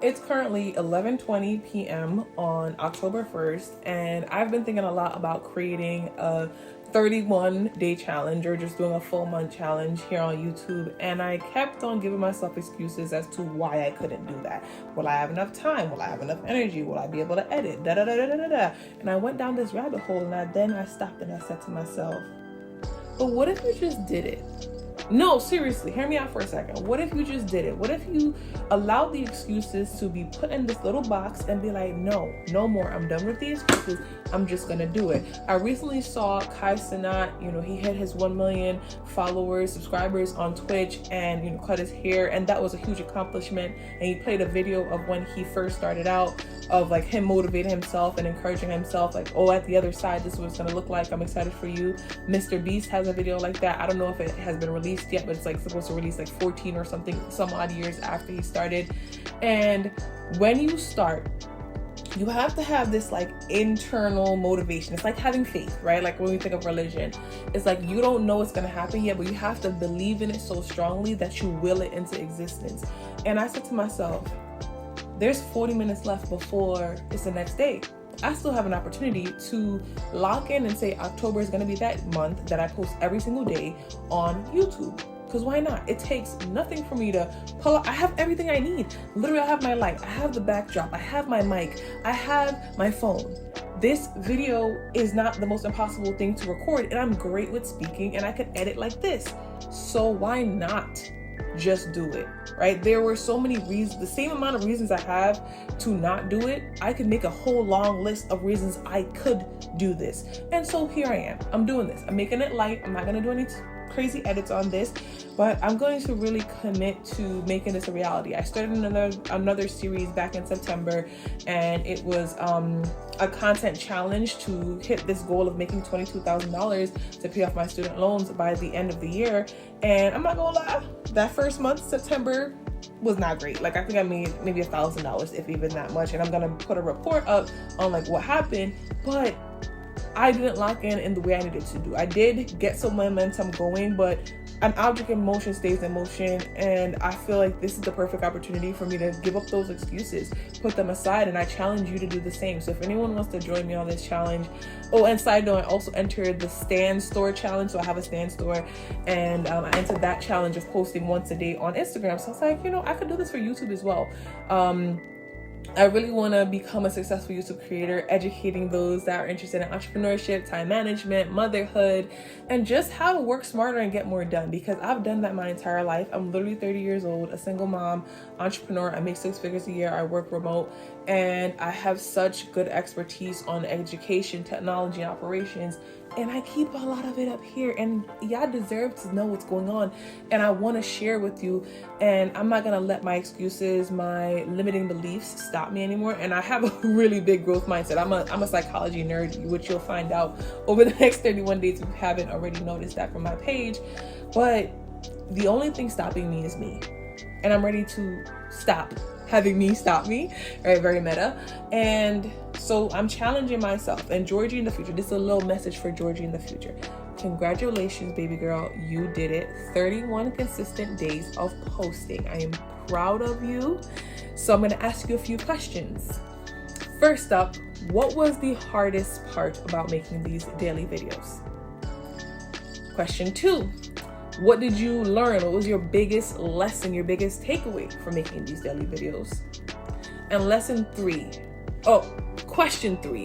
It's currently 11:20 p.m. on October 1st, and I've been thinking a lot about creating a 31-day challenge or just doing a full month challenge here on YouTube. And I kept on giving myself excuses as to why I couldn't do that. Will I have enough time? Will I have enough energy? Will I be able to edit? Da da da da da da. And I went down this rabbit hole, and then I stopped and I said to myself, but what if you just did it? No, seriously, hear me out for a second. What if you just did it? What if you allowed the excuses to be put in this little box and be like, no more. I'm done with the excuses. I'm just gonna do it. I recently saw Kai Cenat, he hit his 1 million subscribers on Twitch and, cut his hair. And that was a huge accomplishment. And he played a video of when he first started out, of like him motivating himself and encouraging himself, like, oh, at the other side, this is what it's gonna look like. I'm excited for you. Mr. Beast has a video like that. I don't know if it has been released yet, but it's like supposed to release like 14 or something, some odd years after he started. And when you start, you have to have this like internal motivation. It's like having faith, right? Like when we think of religion, it's like you don't know what's gonna happen yet, but you have to believe in it so strongly that you will it into existence. And I said to myself, there's 40 minutes left before it's the next day. I still have an opportunity to lock in and say October is going to be that month that I post every single day on YouTube. Because why not? It takes nothing for me to pull out. I have everything I need. Literally, I have my light, I have the backdrop, I have my mic, I have my phone. This video is not the most impossible thing to record, and I'm great with speaking, and I can edit like this. So why not just do it, right? There were so many reasons, the same amount of reasons I have to not do it. I could make a whole long list of reasons I could do this. And so here I am. I'm doing this. I'm making it light. I'm not going to do any crazy edits on this, but I'm going to really commit to making this a reality. I started another series back in September, and it was a content challenge to hit this goal of making $22,000 to pay off my student loans by the end of the year. And I'm not gonna lie, that first month, September, was not great. Like I think I made maybe $1,000, if even that much. And I'm gonna put a report up on like what happened, but I didn't lock in the way I needed to do. I did get some momentum going, but an object in motion stays in motion, and I feel like this is the perfect opportunity for me to give up those excuses, put them aside, and I challenge you to do the same. So if anyone wants to join me on this challenge, oh, and side note, I also entered the stand store challenge. So I have a stand store, and I entered that challenge of posting once a day on Instagram. So I was like, I could do this for YouTube as well. I really want to become a successful YouTube creator, educating those that are interested in entrepreneurship, time management, motherhood, and just how to work smarter and get more done, because I've done that my entire life. I'm literally 30 years old, a single mom, entrepreneur. I make 6 figures a year. I work remote, and I have such good expertise on education, technology, and operations. And I keep a lot of it up here, and y'all deserve to know what's going on, and I want to share with you. And I'm not gonna let my excuses, my limiting beliefs stop me anymore. And I have a really big growth mindset. I'm a psychology nerd, which you'll find out over the next 31 days if you haven't already noticed that from my page. But the only thing stopping me is me, and I'm ready to stop having me stop me, right? Very meta. And so I'm challenging myself. And Georgie in the future, this is a little message for Georgie in the future. Congratulations, baby girl. You did it. 31 consistent days of posting. I am proud of you. So I'm going to ask you a few questions. First up, what was the hardest part about making these daily videos? Question 2. What did you learn? What was your biggest lesson, your biggest takeaway from making these daily videos? And question 3.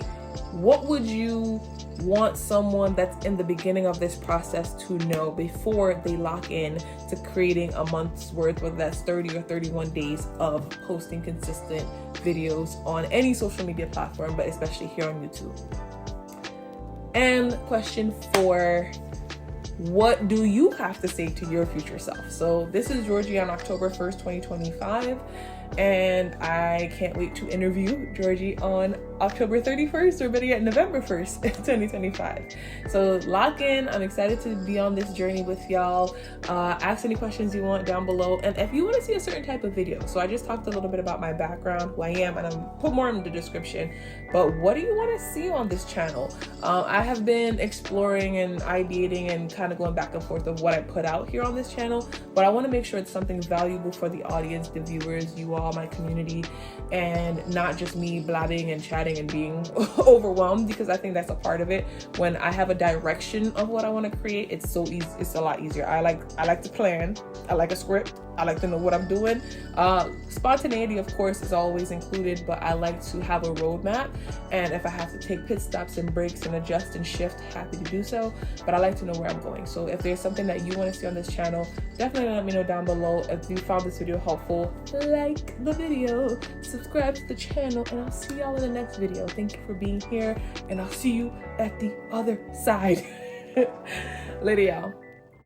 What would you want someone that's in the beginning of this process to know before they lock in to creating a month's worth, whether that's 30 or 31 days of posting consistent videos on any social media platform, but especially here on YouTube? And question 4, what do you have to say to your future self? So this is Georgie on October 1st, 2025. And I can't wait to interview Georgie on October 31st, or better yet, November 1st, 2025. So lock in. I'm excited to be on this journey with y'all. Ask any questions you want down below. And if you want to see a certain type of video, so I just talked a little bit about my background, who I am, and I'll put more in the description. But what do you want to see on this channel? I have been exploring and ideating and kind of going back and forth of what I put out here on this channel, but I want to make sure it's something valuable for the audience, the viewers, you all. y'all, my community, and not just me blabbing and chatting and being overwhelmed, because I think that's a part of it. When I have a direction of what I want to create, it's so easy. It's a lot easier. I like to plan. I like a script. I like to know what I'm doing. Spontaneity, of course, is always included, but I like to have a roadmap. And if I have to take pit stops and breaks and adjust and shift, happy to do so. But I like to know where I'm going. So if there's something that you want to see on this channel, definitely let me know down below. If you found this video helpful, like the video, subscribe to the channel, and I'll see y'all in the next video. Thank you for being here, and I'll see you at the other side. Later, y'all.